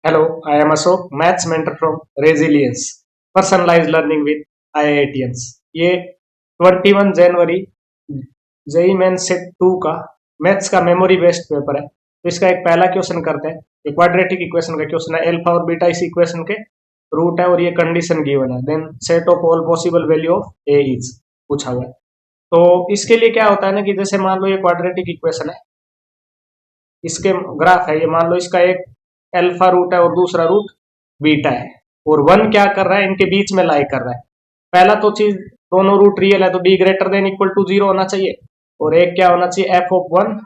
Hello, I am Ashok, Maths mentor from Resilience, Personalized Learning with IITians। ये 21 जनवरी JEE main set 2 का maths का memory based paper है। तो इसका एक पहला क्वेश्चन करते हैं। ये क्वाड्रेटिक इक्वेशन का क्वेश्चन है। अल्फा और बीटा इस इक्वेशन के रूट है और ये कंडीशन गिवन है। Then set of all possible value of A is पूछा हुआ है। तो इसके लिए क्या होता है ना कि जैसे मान लो ये क्वाड्रेटिक इक्वेशन है, इसके ग्राफ है, ये मान लो इसका एक अल्फा रूट है और दूसरा रूट बीटा है, और वन क्या कर रहा है, इनके बीच में लाई कर रहा है। पहला तो चीज, दोनों रूट रियल है तो D greater than equal to zero होना चाहिए, और एक क्या होना चाहिए, F of one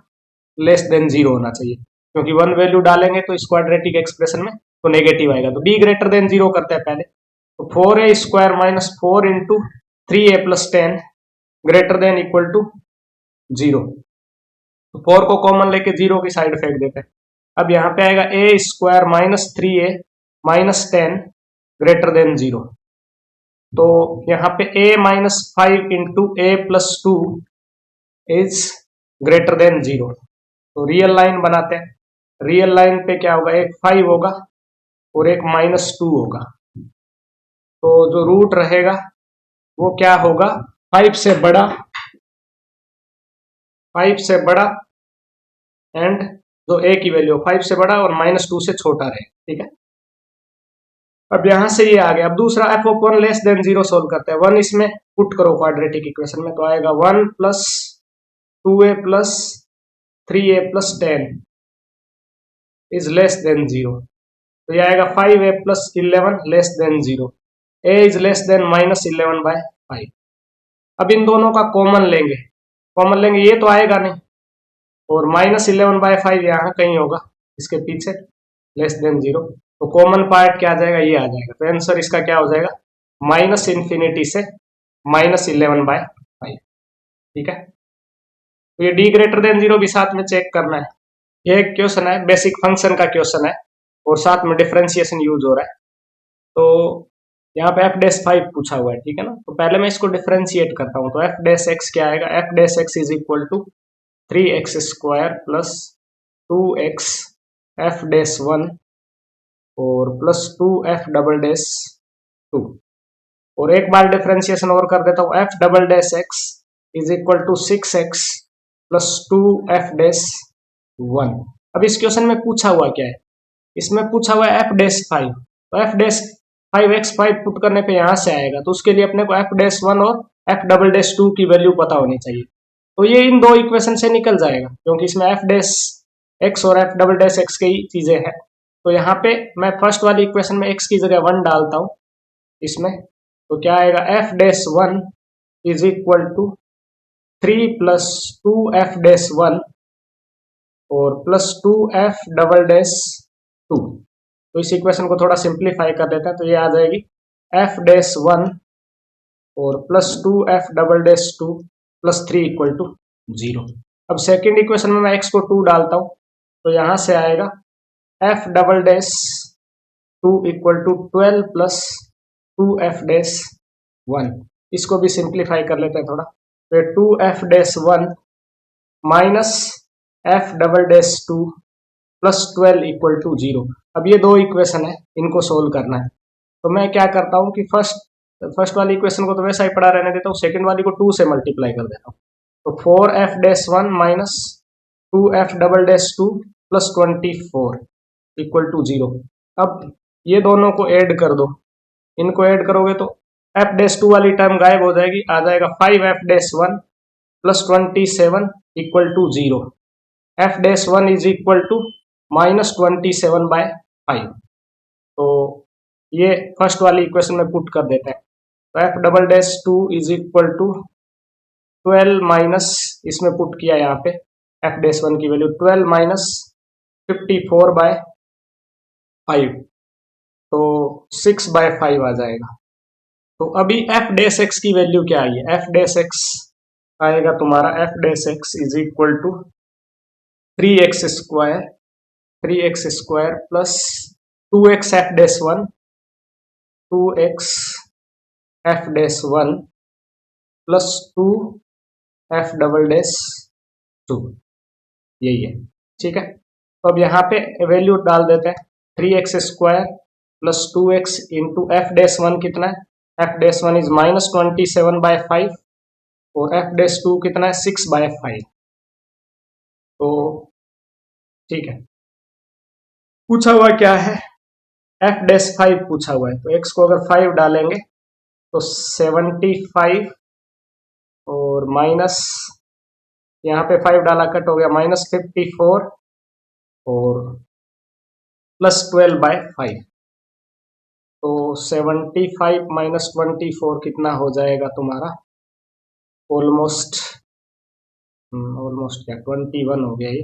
less than zero होना चाहिए, क्योंकि वन वैल्यू डालेंगे तो इस क्वाड्रेटिक एक्सप्रेशन में तो नेगेटिव आएगा। तो डी ग्रेटर देन जीरो करते हैं पहले। तो 4a² minus 4 into 3a plus 10 greater than equal to zero. तो 4 को कॉमन लेके जीरो की साइड फेंक देते हैं। अब यहाँ पे आएगा a² minus 3a minus 10 greater then zero. तो यहाँ पे a minus 5 into a plus 2 is greater than zero. तो रियल लाइन बनाते हैं। रियल लाइन पे क्या होगा, एक 5 होगा और एक माइनस 2 होगा। तो जो रूट रहेगा वो क्या होगा, 5 से बड़ा एंड जो a की वैल्यू 5 से बड़ा और माइनस 2 से छोटा रहे। ठीक है, अब यहां से ये आ गया। अब दूसरा F of one less than zero solve करते हैं। वन इसमें पुट करो क्वाड्रेटिक इक्वेशन में, तो आएगा 1 plus 2a plus 3a plus 10 is less than zero. तो ये आएगा 5a plus 11 less than zero. a is less than minus 11 by 5। अब इन दोनों का कॉमन लेंगे, ये तो आएगा नहीं, और माइनस 11 बाय 5 यहाँ कहीं होगा इसके पीछे, लेस देन जीरो। तो कॉमन पार्ट क्या आ जाएगा, ये आ जाएगा। तो आंसर इसका क्या हो जाएगा, माइनस इन्फिनिटी से माइनस 11 बाय 5। ठीक है, तो ये डी ग्रेटर देन जीरो भी साथ में चेक करना है। ये एक क्वेश्चन है, बेसिक फंक्शन का क्वेश्चन है, और साथ में डिफरेंशिएशन यूज हो रहा है। तो यहाँ पे f'5 पूछा हुआ है। ठीक है ना, तो पहले मैं इसको डिफरेंशिएट करता हूँ। तो f' क्या आएगा, f' is equal to 3x² plus 2x f'1 और प्लस 2f'2। और एक बार डिफरेंशिएशन और कर देता हूँ, f'(x) is equal to 6x plus 2f'1। अब इस क्वेश्चन में पूछा हुआ क्या है, इसमें पूछा हुआ है f'5। तो f'5x5 पुट करने पे यहां से आएगा, तो उसके लिए अपने को f'1 और f'2 की वैल्यू पता होनी चाहिए। तो ये इन दो इक्वेशन से निकल जाएगा, क्योंकि इसमें f' और f'(x) की चीजें हैं। तो यहाँ पे मैं फर्स्ट वाली इक्वेशन में x की जगह 1 डालता हूं इसमें। तो क्या आएगा, f'1 is equal to 3 plus 2f'1 और प्लस 2f'2। तो इस इक्वेशन को थोड़ा सिंप्लीफाई कर देते हैं, तो ये आ जाएगी f'1 और plus 2f'2 plus 3 equal to 0। अब सेकेंड इक्वेशन में मैं x को 2 डालता हूं, तो यहां से आएगा f'2 equal to 12 plus 2f'1। इसको भी सिंप्लीफाई कर लेते हैं थोड़ा। तो 2f'1 minus f'2 plus 12 equal to 0। अब ये दो इक्वेशन है, इनको सोल्व करना है। तो मैं क्या करता हूँ कि फर्स्ट वाली इक्वेशन को तो वैसा ही पड़ा रहने देता हूँ, सेकंड वाली को 2 से मल्टीप्लाई कर देता हूँ। तो 4f'1 minus 2f'2 plus 24 equal to 0। अब ये दोनों को ऐड कर दो, इनको ऐड करोगे तो f'2 वाली टर्म गायब हो जाएगी, आ जाएगा 5f'1 plus 27 equal to 0। f'1 is equal to minus 27 by 5। तो ये फर्स्ट वाली इक्वेशन में पुट कर देते हैं। तो f'2 is equal to 12 minus, इसमें पुट किया यहाँ पे f'1 की वैल्यू 12 माइनस 54 बाय 5, तो 6 बाय 5 आ जाएगा। तो अभी f'(x) की वैल्यू क्या आई है, f'(x) आएगा तुम्हारा f'(x) is equal to 3x² plus 2x f'1 plus 2f'2, यही है। ठीक है, तो अब यहाँ पे वैल्यू डाल देते हैं। 3x² plus 2x into f-1 कितना है, f-1 इज -27/5 और f-2 कितना है 6/5। तो ठीक है, पूछा हुआ क्या है, f-5 पूछा हुआ है, तो x को अगर 5 डालेंगे तो 75 और माइनस यहाँ पे 5 डाला कट हो गया -54 और प्लस 12/5। तो 75 माइनस 24 कितना हो जाएगा तुम्हारा, ऑलमोस्ट क्या 21 हो गया ये,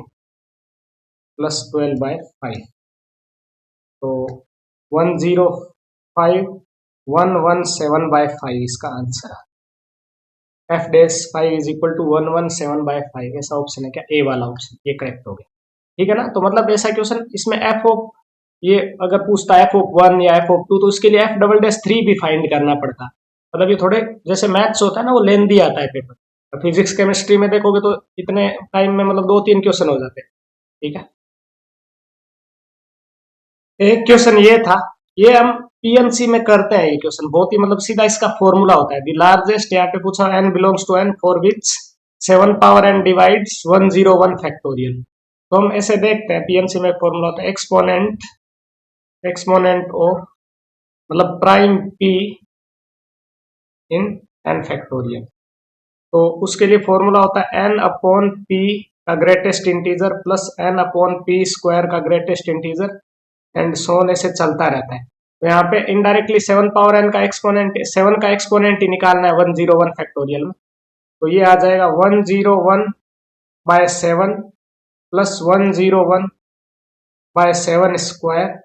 प्लस 12/5। तो 105,117/5 इसका आंसर है। f-5 इज इक्वल टू 117/5 ऐसा ऑप्शन है क्या, ए वाला ऑप्शन, ये करेक्ट हो गया। ठीक है ना, तो मतलब ऐसा क्वेश्चन इसमें एफ ऑफ ये अगर पूछता है f(1) या f(2) तो इसके लिए f"3 भी फाइंड करना पड़ता। मतलब ये थोड़े जैसे मैथ्स होता है ना, वो लेंदी आता है पेपर। फिजिक्स केमिस्ट्री में देखोगे तो इतने टाइम में मतलब 2-3 क्वेश्चन हो जाते हैं। ठीक है, एक क्वेश्चन ये था, ये हम पीएमसी में करते हैं। ये क्वेश्चन बहुत ही मतलब सीधा इसका फॉर्मूला होता है, द लार्जेस्ट, यहाँ पे पूछा n belongs to n for which 7 power n divides 101 factorial. तो हम ऐसे देखते हैं, पीएमसी में फॉर्मूला होता है एक्सपोनेंट ऑफ मतलब प्राइम p इन n फैक्टोरियल। तो उसके लिए फॉर्मूला होता है n/p का ग्रेटेस्ट इंटीजर प्लस n/p² का ग्रेटेस्ट इंटीजर एंड सोन ऐसे चलता रहता है। तो यहाँ पे इनडायरेक्टली 7 पावर n का एक्सपोनेंट, 7 का एक्सपोनेंट ही निकालना है 101 फैक्टोरियल में। तो ये आ जाएगा 101/7 प्लस 101/7²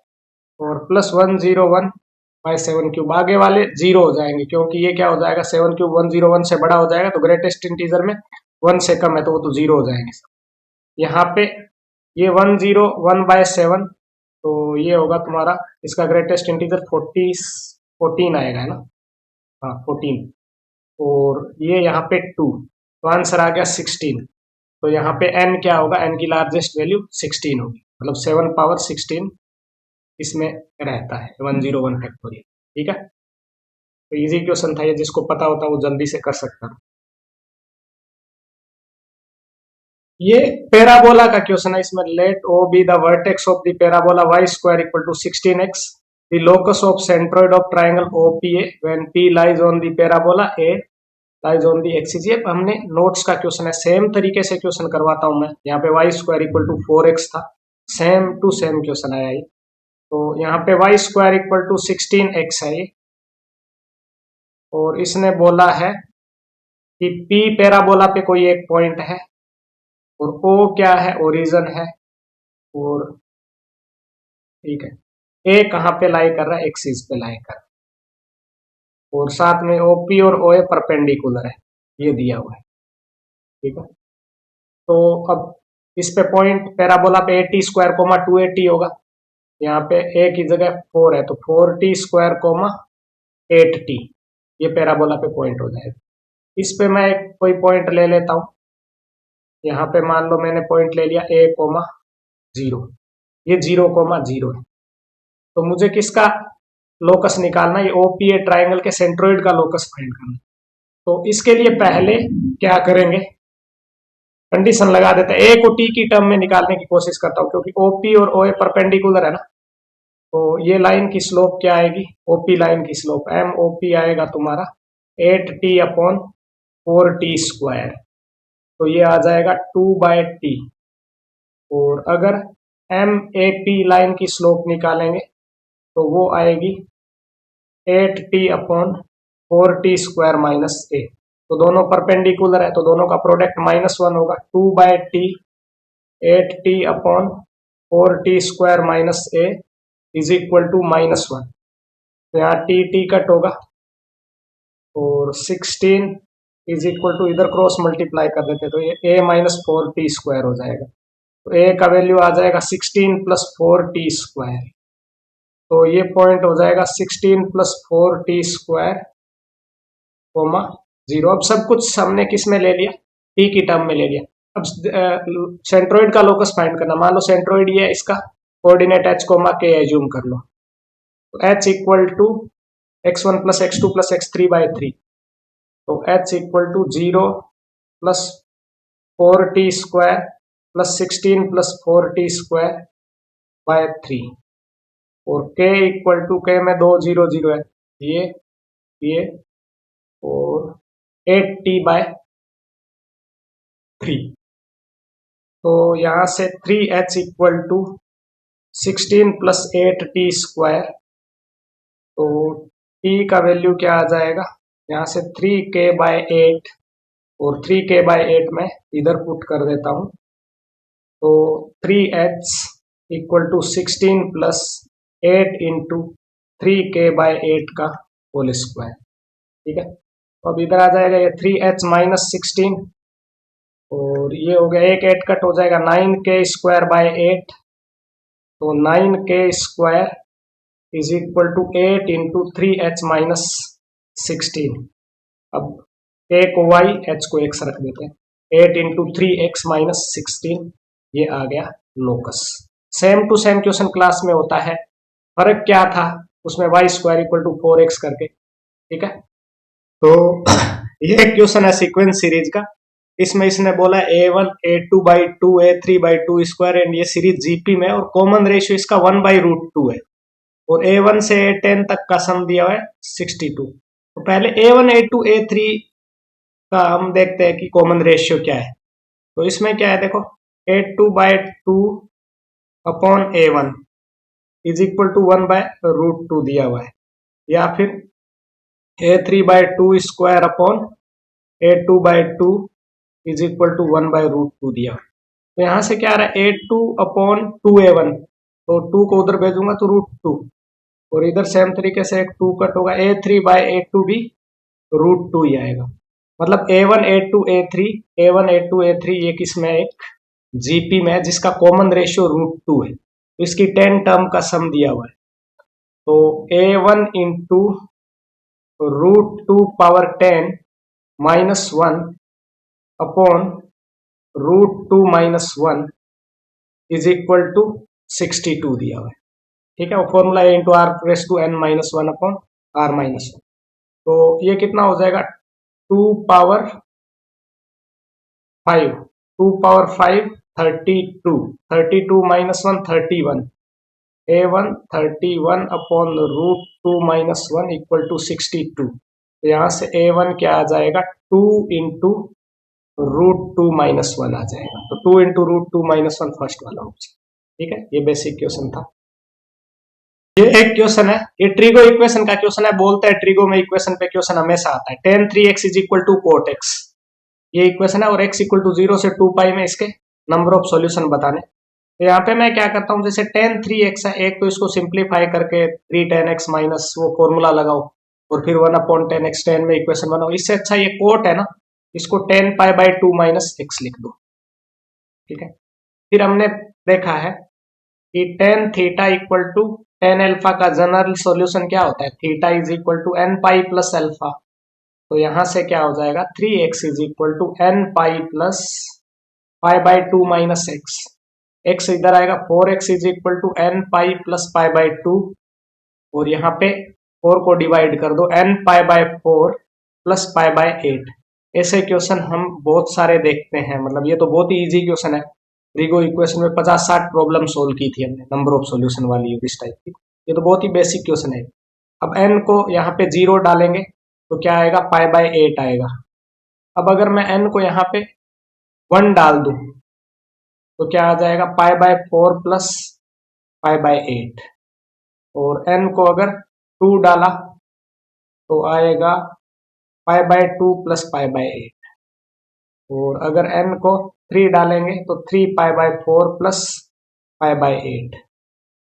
और प्लस 101/7³ आगे वाले 0 हो जाएंगे, क्योंकि ये क्या हो जाएगा 7³ 101 से बड़ा हो जाएगा, तो ग्रेटेस्ट इंटीजर में 1 से कम है तो वो तो 0 हो जाएंगे सब। यहाँ पे ये 101/7, तो ये होगा तुम्हारा, इसका ग्रेटेस्ट इंटीजर 14 आएगा, है ना, हाँ 14, और ये यहाँ पे 2, तो आंसर आ गया 16। तो यहाँ पे n क्या होगा, n की लार्जेस्ट वैल्यू 16 होगी, मतलब 7 पावर 16 इसमें रहता है 101 फैक्टोरियल। ठीक है, तो इजी क्वेश्चन था ये, जिसको पता होता वो जल्दी से कर सकता। ये पैराबोला का क्वेश्चन है, इसमें let O B the vertex of the parabola y² equal to 16x, the locus of centroid of triangle OPA when p lies on the parabola a lies on the axis. ये हमने notes का question है, same तरीके से question करवाता हूं मैं। यहाँ पे y² इक्वल टू 4x था, सेम टू सेम क्वेश्चन आया ये। तो यहाँ पे y² इक्वल टू 16x है ये, और इसने बोला है कि p पैराबोला पे कोई एक पॉइंट है और O क्या है, ओरिजन है, और ठीक है A कहाँ पे लाई कर रहा है, एक्सिस पे लाई कर रहा है, और साथ में OP और OA परपेंडिकुलर है, ये दिया हुआ है। ठीक है, तो अब इस पे पॉइंट पैराबोला पे 80² 280 होगा, यहाँ पे A की जगह 4 है तो 4t² 8t, ये पैराबोला पे पॉइंट हो जाएगा। इस पे मैं कोई पॉइंट ले लेता हूं, यहाँ पे मान लो मैंने पॉइंट ले लिया a, 0, ये 0,0 है। तो मुझे किसका लोकस निकालना है, ये OPA ट्राइंगल के सेंट्रोइड का लोकस फाइंड करना। तो इसके लिए पहले क्या करेंगे, कंडीशन लगा देते हैं, a को t की टर्म में निकालने की कोशिश करता हूं, क्योंकि OP और OA परपेंडिकुलर है ना। तो ये लाइन की स्लोप क्या आएगी, OP लाइन की स्लोप MOP आएगा तुम्हारा 8t/4t², तो ये आ जाएगा 2/t। और अगर MAP लाइन की स्लोप निकालेंगे तो वो आएगी 8t/4t² -a। तो दोनों परपेंडिकुलर है तो दोनों का प्रोडक्ट -1 होगा, 2/t 8t/4t² -a is equal to -1। तो यहाँ t कट होगा और 16 इज इक्वल टू, इधर क्रॉस मल्टीप्लाई कर देते तो ये a -4t² हो जाएगा। तो a का वैल्यू आ जाएगा 16 + 4t², तो ये पॉइंट हो जाएगा 16 + 4t², 0। अब सब कुछ हमने किस में ले लिया, t की टर्म में ले लिया। अब सेंट्रोइड का लोकस फाइंड करना, मान लो सेंट्रोइड ये है इसका, coordinate h comma k assume कर लो। तो h equal to x1 plus x2 plus x3 by 3। तो h equal to 0 plus 4t square plus 16 plus 4t square by 3। और k इक्वल टू, k में 2 0 0 है, ये और 8t बाय 3। तो यहां से 3h equal to 16 plus 8t square. तो t का वैल्यू क्या आ जाएगा, यहाँ से 3k बाय 8 और 3k बाय 8 में इधर पुट कर देता हूं। तो 3h equal to 16 plus 8 into 3k by 8 का होल स्क्वायर। ठीक है, तो अब इधर आ जाएगा ये 3h माइनस 16 और ये हो गया, एक 8 कट हो जाएगा, 9k स्क्वायर बाय 8। तो 9k square is equal to 8 into 3h minus 16। अब k को y, h को x रख देते हैं। 8 इंटू 3x माइनस 16, ये आ गया locus. Same to same question class में होता है, फर्क क्या था उसमें, y square equal to 4x करके। ठीक है, तो ये क्वेश्चन है सीक्वेंस सीरीज का। इसमें इसने बोला a1 a2 by 2 a3 by 2 square and ये सीरीज जीपी में, और कॉमन रेशियो इसका 1 बाई रूट 2 है, और a1 से a10 तक का सम दिया हुआ है 62। तो पहले a1 a2 a3 का हम देखते हैं कि कॉमन रेशियो क्या है। तो इसमें क्या है देखो, a2 by 2 upon a1 is equal to 1 by root 2 दिया हुआ है, या फिर a3 by 2 square upon a2 by 2 is equal to 1 by root 2 दिया। तो यहां से क्या आ रहा है, a2 अपॉन 2a1, तो 2 को उधर भेजूंगा तो रूट 2, और इधर सेम तरीके से एक 2 कट होगा, a3 बाय a2 भी रूट 2 ही आएगा। मतलब a1 a2 a3 a1 a2 a3 ये किसमें, एक जीपी में है जिसका कॉमन रेशियो रूट 2 है। तो इसकी 10 टर्म का सम दिया हुआ है। तो a1 into root 2 power 10 minus 1 upon root 2 minus 1 is equal to 62 दिया हुआ है। ठीक है, वो फॉर्मूला है into R raise to N minus 1 upon R minus 1। तो ये कितना हो जाएगा, 2 power 5 2 power 5 32 32 minus 1 31 a1 31 upon root 2 minus 1 equal to 62। तो यहाँ से a1 क्या आ जाएगा, 2 इंटू रूट 2 माइनस 1 आ जाएगा। तो 2 इंटू रूट 2 माइनस 1 फर्स्ट वाला ऑप्शन। ठीक है, ये बेसिक क्वेश्चन था। ये एक क्वेश्चन है, ये ट्रिगो इक्वेशन का क्वेश्चन है। बोलते हैं ट्रिगो में इक्वेशन पे क्वेश्चन हमेशा आता है। tan 3x is equal to cot x, ये इक्वेशन है, और x इक्वल टू 0 से 2 पाई में इसके नंबर ऑफ सॉल्यूशन बताने। तो यहाँ पे मैं क्या करता हूँ, जैसे tan 3x है, एक तो इसको सिंप्लीफाई करके 3 tan x माइनस वो फॉर्मूला लगाओ, और फिर 1 अपॉन tan x 10 में इक्वेशन बनाओ। इससे अच्छा ये कोट है ना, इसको 10 पाई बाई 2 माइनस x लिख दो। ठीक है, फिर हमने देखा है कि tan theta equal to tan alpha का जनरल सॉल्यूशन क्या होता है, theta is equal to n pi plus alpha. तो यहां से क्या हो जाएगा, 3x is equal to n pi plus pi by 2 minus x। x इधर आएगा, 4x is equal to n pi plus pi by 2, और यहाँ पे 4 को डिवाइड कर दो, n pi by 4 plus pi by 8। ऐसे क्वेश्चन हम बहुत सारे देखते हैं, मतलब ये तो बहुत ही इजी क्वेश्चन है। ट्रिगो इक्वेशन में 50-60 प्रॉब्लम सोल्व की थी हमने, नंबर ऑफ सॉल्यूशन वाली इस टाइप की। ये तो बहुत ही बेसिक क्वेश्चन है। अब n को यहाँ पे 0 डालेंगे तो क्या आएगा, पाई बाई 8 आएगा। अब अगर मैं n को यहाँ पे 1 डाल दूं तो क्या आ जाएगा, pi by 4 plus pi by 8। और n को अगर 2 डाला तो आएगा पाई बाई 2 प्लस पाई बाई 8। और अगर n को 3 डालेंगे तो 3 pi by 4 plus pi by 8।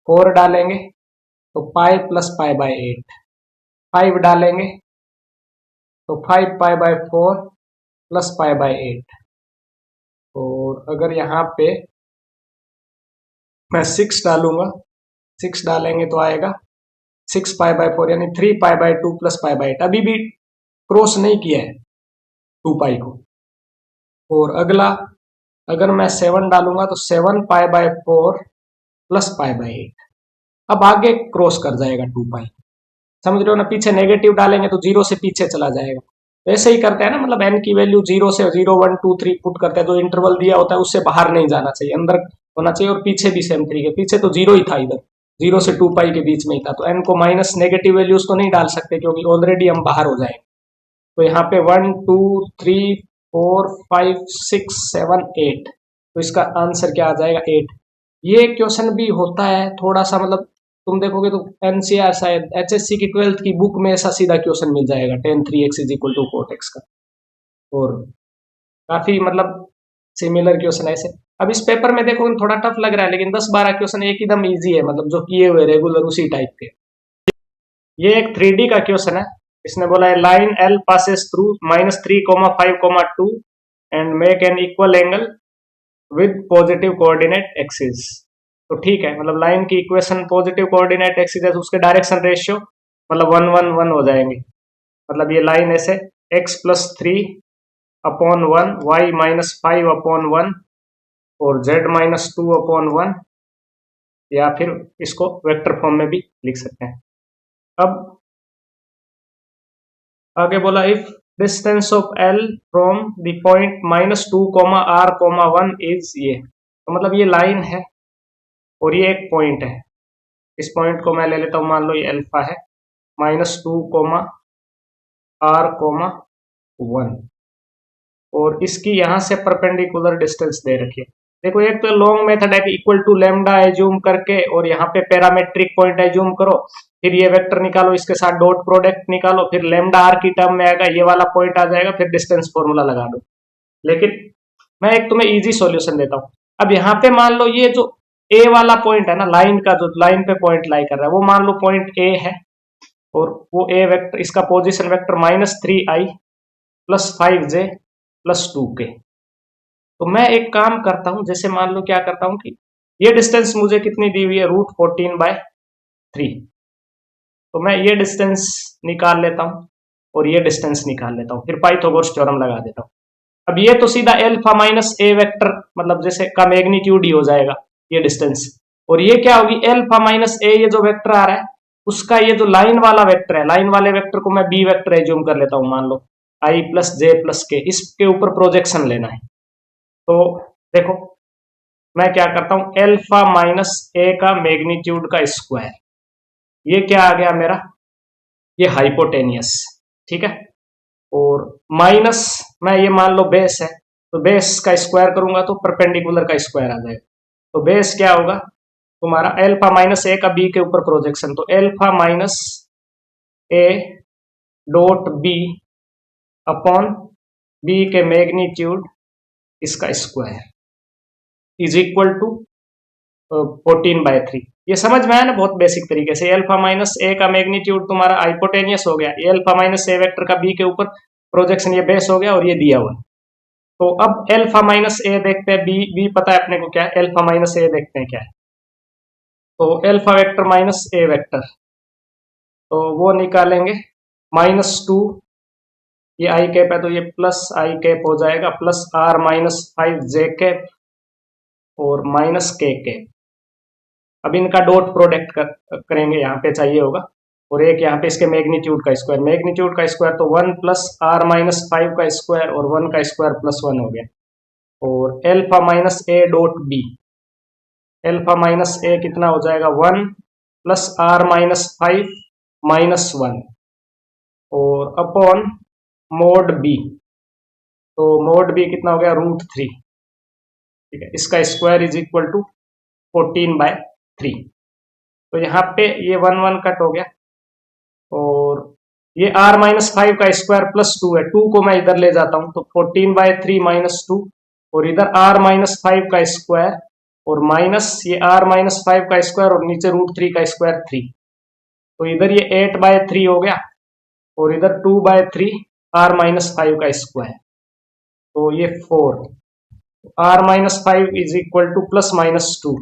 4 डालेंगे तो पाई प्लस पाई बाई 8। 5 डालेंगे तो 5 pi by 4 plus pi by 8। और अगर यहाँ पे मैं 6 डालूंगा, 6 डालेंगे तो आएगा 6 पाई बाई 4, यानी 3 पाई बाई 2 प्लस पाई बाई 8। अभी भी क्रॉस नहीं किया है 2 पाई को। और अगला, अगर मैं 7 डालूंगा तो 7 pi by 4 plus pi by 8। अब आगे क्रॉस कर जाएगा 2 पाई, समझ रहे हो ना, पीछे नेगेटिव डालेंगे तो 0 से पीछे चला जाएगा। तो ऐसे ही करते हैं ना, मतलब n की वैल्यू 0 से 0 1 2 3 पुट करते हैं, तो इंटरवल दिया होता है उससे बाहर नहीं जाना चाहिए, अंदर होना चाहिए। और पीछे भी सेम तरीके, पीछे तो 0 ही था, इधर 0 से 2 पाई के बीच में ही था, तो n को माइनस नेगेटिव वैल्यूज तो नहीं डाल सकते क्योंकि ऑलरेडी हम बाहर हो जाएंगे। तो यहाँ पे 1 2 3 4 5 6 7 8, तो इसका आंसर क्या आ जाएगा 8। ये क्वेश्चन भी होता है थोड़ा सा, मतलब तुम देखोगे तो एनसीआर शायद एचएससी की 12th की बुक में ऐसा सीधा क्वेश्चन मिल जाएगा, tan 3x is equal to cot x का। और काफी मतलब सिमिलर क्वेश्चन ऐसे। अब इस पेपर में देखो थोड़ा टफ लग रहा है, लेकिन 10-12 क्वेश्चन एकदम इजी है, मतलब जो किए हुए रेगुलर उसी टाइप के। ये एक 3D का क्वेश्चन है। इसने बोला है line L passes through -3, 5, 2 and make an equal angle with positive coordinate axis. तो ठीक है, मतलब लाइन की इक्वेशन पॉजिटिव कोऑर्डिनेट एक्सिस है तो उसके डायरेक्शन रेशियो मतलब 1 1 1 हो जाएंगे। मतलब ये लाइन ऐसे x+3/1, y-5/1 और z-2/1, या फिर इसको वेक्टर फॉर्म में भी लिख सकते हैं। अब आगे बोला if distance of L from the point -2, r, 1 is ये, तो मतलब ये लाइन है और ये एक पॉइंट है। इस पॉइंट को मैं ले लेता हूं, मान लो ये अल्फा है, -2, r, 1, और इसकी यहां से परपेंडिकुलर डिस्टेंस दे रखी है। देखो एक तो लॉन्ग मेथड है कि इक्वल टू लेमडा एज्यूम करके और यहाँ पे पैरामेट्रिक पॉइंट एज्यूम करो, फिर ये वेक्टर निकालो, इसके साथ डॉट प्रोडक्ट निकालो, फिर लेमडा आर की टर्म में आएगा, ये वाला पॉइंट आ जाएगा, फिर डिस्टेंस फॉर्मूला लगा दो। लेकिन मैं एक तुम्हें इजी सॉल्यूशन देता हूँ। अब यहाँ पे मान लो ये जो ए वाला पॉइंट है ना, लाइन का जो लाइन पे पॉइंट लाई कर रहा है, वो मान लो पॉइंट ए है, और वो ए वेक्टर, इसका position vector -3i + 5j + 2k। तो मैं एक काम करता हूं, जैसे मान लो क्या करता हूं कि ये डिस्टेंस मुझे कितनी दी हुई है, √14/3, तो मैं ये डिस्टेंस निकाल लेता हूं और ये डिस्टेंस निकाल लेता हूं, फिर पाइथागोरस थ्योरम लगा देता हूं। अब ये तो सीधा अल्फा माइनस ए वेक्टर मतलब जैसे का मैग्नीट्यूड ही हो जाएगा ये डिस्टेंस, और ये क्या होगी अल्फा माइनस ए, ये जो वेक्टर आ रहा है उसका ये जो लाइन वाला वेक्टर है, लाइन वाले वेक्टर को मैं बी वेक्टर एज्यूम कर लेता हूं, मान लो i + j + k, इसके ऊपर प्रोजेक्शन लेना है। तो देखो मैं क्या करता हूं, अल्फा माइनस ए का मैग्नीट्यूड का स्क्वायर, ये क्या आ गया मेरा, ये हाइपोटेनियस, ठीक है, और माइनस मैं ये मान लो बेस है, तो बेस का स्क्वायर करूंगा तो परपेंडिकुलर का स्क्वायर आ जाएगा। तो बेस क्या होगा तुम्हारा, अल्फा माइनस ए का बी के ऊपर प्रोजेक्शन, तो alpha minus A dot B upon B के मैग्नीट्यूड इसका स्क्वायर इज इक्वल टू 14/3। ये समझ में आया ना बहुत बेसिक तरीके से। अल्फा माइनस ए का मैग्नीट्यूड तुम्हारा हाइपोटेनियस हो गया, ये अल्फा माइनस ए वेक्टर का बी के ऊपर प्रोजेक्शन, ये बेस हो गया और ये दिया हुआ। तो अब अल्फा माइनस ए देखते हैं, बी बी पता है अपने को क्या है, अल्फा माइनस ए देखते हैं क्या है। तो अल्फा वेक्टर माइनस ए वेक्टर, तो वो निकालेंगे -2, ये आई कैप है तो ये प्लस आई कैप हो जाएगा, प्लस r-5j और -k। अब इनका डॉट प्रोडक्ट करेंगे, यहाँ पे चाहिए होगा, और एक यहाँ पे इसके मैग्नीट्यूड का स्क्वायर, मैग्नीट्यूड का स्क्वायर तो 1 + r-5 का स्क्वायर और 1 का स्क्वायर +1 हो गया, और alpha minus A dot B, alpha minus A कितना हो जाएगा 1 + r-5 -1 और अपॉन मोड बी, तो मोड बी कितना हो गया √3, ठीक है, इसका स्क्वायर इज इक्वल टू 14/3। तो यहाँ पे ये 1 1 कट हो गया, और ये r-5 का स्क्वायर +2 है, 2 को मैं इधर ले जाता हूं तो 14/3 - 2, और इधर r-5 का स्क्वायर और माइनस ये r-5 का स्क्वायर और नीचे √3 का स्क्वायर 3, तो इधर ये 8/3 हो गया और इधर 2/3 r-5 का स्क्वायर, तो ये 4, r-5 इज इक्वल टू +-2,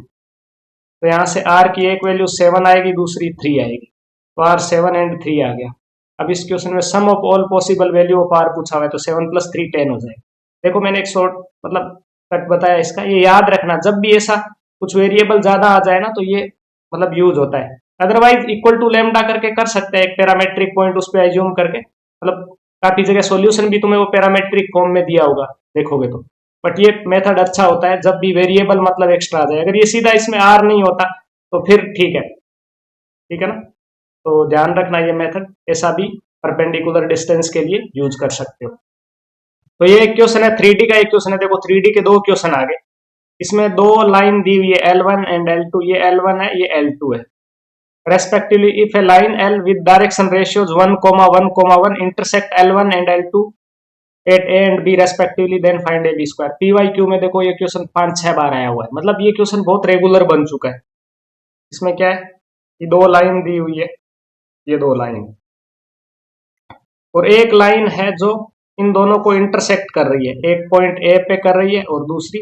तो यहां से r की एक वैल्यू 7 आएगी, दूसरी 3 आएगी, तो r 7 और 3 आ गया। अब इस क्वेश्चन में sum of all possible value of r पूछा हुआ है, तो 7 + 3 10 हो जाएगा। देखो मैंने एक शॉर्ट मतलब कट बताया इसका, ये याद रखना जब भी ऐसा कुछ वेरिएबल ज्यादा आ जाए ना तो ये मतलब यूज होता है। अदरवाइज इक्वल टू लेमडा करके कर सकते हैं, एक पैरामेट्रिक पॉइंट उस पर एज्यूम करके, मतलब काफी जगह सॉल्यूशन भी तुम्हें वो पैरामेट्रिक फॉर्म में दिया होगा देखोगे तो। बट ये मेथड अच्छा होता है जब भी वेरिएबल मतलब एक्स्ट्रा आ जाए। अगर ये सीधा इसमें आर नहीं होता तो फिर ठीक है ना। तो ध्यान रखना ये मेथड ऐसा भी परपेंडिकुलर डिस्टेंस के लिए यूज कर सकते हो। तो ये एक क्वेश्चन है, 3D का एक क्वेश्चन है। देखो 3D के दो क्वेश्चन आ गए, इसमें दो लाइन दी हुई है L1 एंड L2। ये L1 है, ये L2 है। Respectively, if a line L with direction ratios 1,1,1 intersect L1 and L2 at A and B respectively, then find AB square। PYQ में देखो ये क्वेश्चन 5-6 बार आया हुआ है, मतलब ये क्वेश्चन बहुत रेगुलर बन चुका है। इसमें क्या है, ये दो लाइन दी हुई है, ये दो लाइन, और एक लाइन है जो इन दोनों को इंटरसेक्ट कर रही है, एक पॉइंट ए पे कर रही है और दूसरी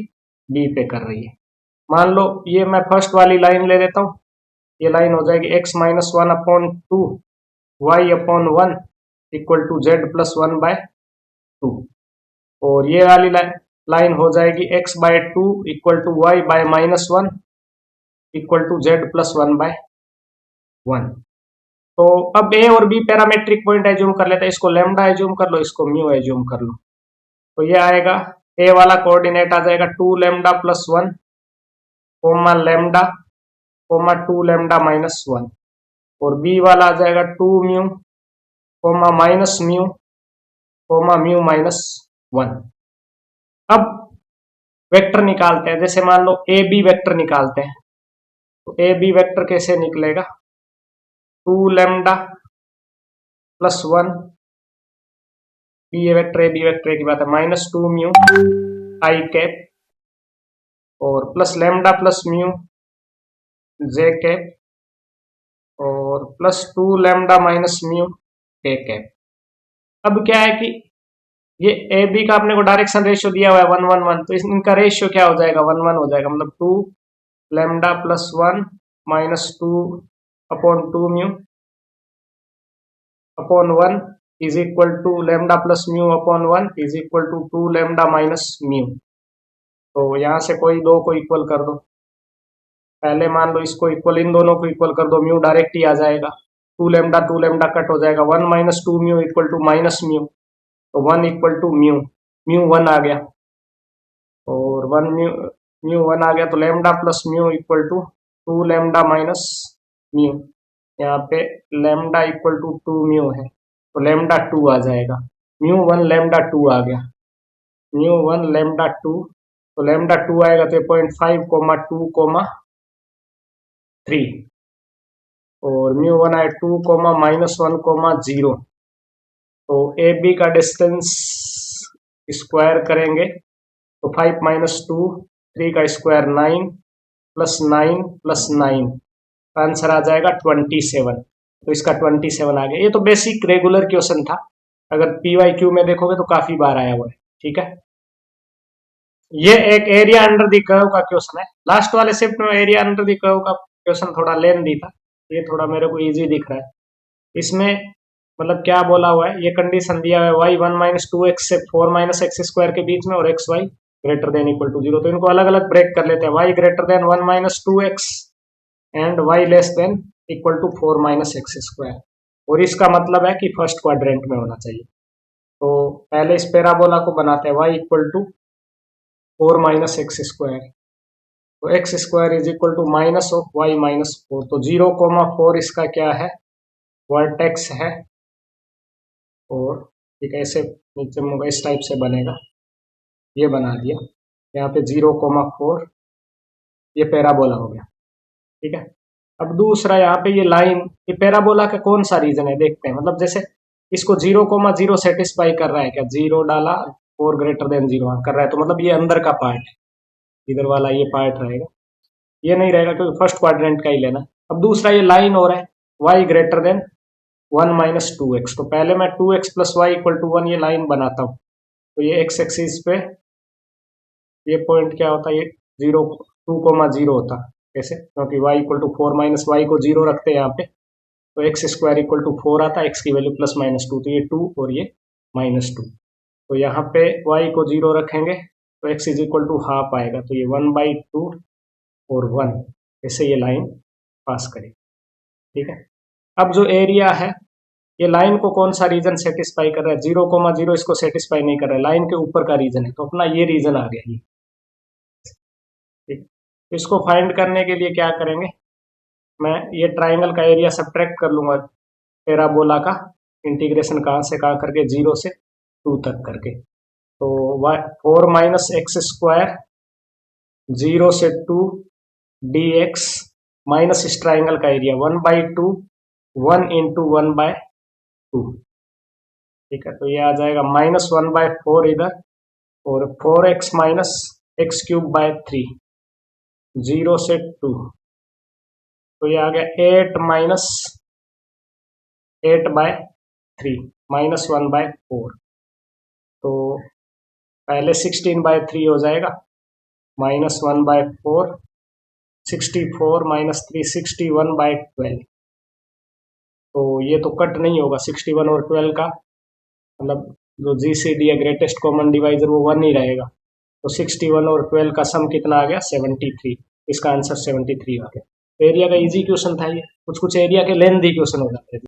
बी पे कर रही है। मान लो ये मैं फर्स्ट वाली लाइन ले लेता हूं, ये लाइन हो जाएगी x-1/2 y/1 equal to z+1/2, और ये वाली लाइन हो जाएगी x/2 equal to y/-1 equal to z+1/1। तो अब ए और बी पैरामेट्रिक पॉइंट एज्यूम कर लेते हैं, इसको लेमडा एज्यूम कर लो, इसको म्यू एज्यूम कर लो। तो ये आएगा, ए वाला कोऑर्डिनेट आ जाएगा 2 lambda plus 1 comma lambda comma 2 lambda minus 1, और बी वाला आ जाएगा 2 mu comma minus mu comma mu minus 1। अब वेक्टर निकालते हैं, जैसे मान लो ए बी वेक्टर निकालते हैं, तो ए बी वेक्टर कैसे निकलेगा, 2 lambda plus 1, B A vector A B vector की बात है, माइनस 2 म्यू आई कैप, और plus lambda plus mu J cap, और plus 2 lambda minus mu K cap. अब क्या है कि ये ए बी का अपने को डायरेक्शन रेशियो दिया हुआ है 1-1-1, तो इनका रेशियो क्या हो जाएगा, 1-1 हो जाएगा, मतलब 2 lambda plus 1 minus 2 upon 2 mu upon 1 is equal to lambda plus mu upon 1 is equal to 2 lambda minus mu. तो यहां से कोई दो को इक्वल कर दो, पहले मान लो इसको इक्वल, इन दोनों को इक्वल कर दो, म्यू डायरेक्ट ही आ जाएगा, 2 लैम्डा कट हो जाएगा, 1 minus 2 mu equal to minus mu, तो 1 इक्वल टू म्यू, म्यू 1 आ गया, और 1 म्यू 1 आ गया, तो lambda plus mu equal to 2 lambda minus mu, यहाँ पे लैम्डा इक्वल टू 2 म्यू है, तो लैम्डा 2 आ जाएगा, म्यू 1 लैम्डा 2 आ गया, म्यू 1 लैम्डा 2, तो लैम्डा 2 आएगा तो 0.5, 2, 3, और म्यू 1 आए 2, -1, 0। तो ए बी का डिस्टेंस स्क्वायर करेंगे तो 5 माइनस 2, 3 का स्क्वायर 9 प्लस 9 प्लस 9, आंसर आ जाएगा 27। तो इसका 27 आ गया। ये तो बेसिक रेगुलर क्वेश्चन था, अगर PYQ में देखोगे तो काफी बार आया हुआ है, ठीक है। ये एक एरिया अंडर द कर्व का क्वेश्चन है। लास्ट वाले शिफ्ट में एरिया अंडर द कर्व का क्वेश्चन थोड़ा लेंथी था, ये थोड़ा मेरे को इजी दिख रहा है। इसमें मतलब क्या बोला हुआ है, ये कंडीशन दिया हुआ है y 1 - 2x से 4 - x स्क्वायर के बीच में, और xy greater than equal to 0। तो इनको अलग अलग ब्रेक कर लेते हैं, y greater than 1 - 2x and y less than equal to 4 - x square, और इसका मतलब है कि फर्स्ट क्वाड्रेंट में होना चाहिए। तो पहले इस पैराबोला को बनाते हैं, y equal to 4 - x square, तो x square is equal to minus of y -4, तो 0,4 इसका क्या है, वर्टेक्स है, और ठीक है ऐसे नीचे में इस टाइप से बनेगा, ये बना दिया, यहाँ पे 0,4 ये पैराबोला हो गया, ठीक है। अब दूसरा यहाँ पे ये लाइन, ये पैराबोला का कौन सा रीजन है देखते हैं, मतलब जैसे इसको 0,0 सेटिस्फाई कर रहा है क्या, 0 डाला 4 ग्रेटर देन 0 कर रहा है, तो मतलब ये अंदर का पार्ट है, इधर वाला ये पार्ट रहेगा, ये नहीं रहेगा क्योंकि फर्स्ट क्वाड्रेंट का ही लेना। अब दूसरा ये लाइन हो रहा है y ग्रेटर देन 1 - 2x, तो पहले मैं 2x plus Y equal to 1 ये लाइन बनाता हूँ, तो ये x एक्सिस पे ये पॉइंट क्या होता है, ये 2,0 होता, कैसे, क्योंकि y equal to 4 minus Y को 0 रखते हैं यहाँ पे, तो एक्स स्क्वायर इक्वल टू 4 आता है, x की वैल्यू +-2, तो ये 2 और ये -2, तो यहाँ पे y को 0 रखेंगे तो x is equal to half आएगा, तो ये 1/2 और 1 ऐसे ये लाइन पास करेगी। ठीक है, अब जो एरिया है ये लाइन को कौन सा रीजन सेटिस्फाई कर रहा है, 0,0 इसको सेटिस्फाई नहीं कर रहा है, लाइन के ऊपर का रीजन है, तो अपना ये रीजन आ गया ये। ठीक, इसको फाइंड करने के लिए क्या करेंगे, मैं ये ट्राइंगल का एरिया सब्ट्रैक्ट कर लूंगा पैराबोला का, इंटीग्रेशन कहाँ से कहाँ करके 0 से 2 तक करके, तो 4 माइनस एक्स स्क्वायर 0 से 2 dx माइनस इस ट्राइंगल का एरिया 1/2 1 इंटू 1/2। ठीक है, तो ये आ जाएगा -1/4 इधर, और 4x minus x cube by 3 0 से 2, तो ये आ गया 8 माइनस 8/3 -1/4, तो पहले 16/3 हो जाएगा, -1/4 64 माइनस 3 61/12, तो ये तो कट नहीं होगा 61 और 12 का, मतलब जो GCD है ग्रेटेस्ट कॉमन डिवाइजर वो 1 ही रहेगा, तो 61 और 12 का सम कितना आ गया 73, इसका आंसर 73 आ गया। एरिया का इजी क्वेश्चन था ये, कुछ कुछ एरिया के लेंथी क्वेश्चन हो जाते हैं।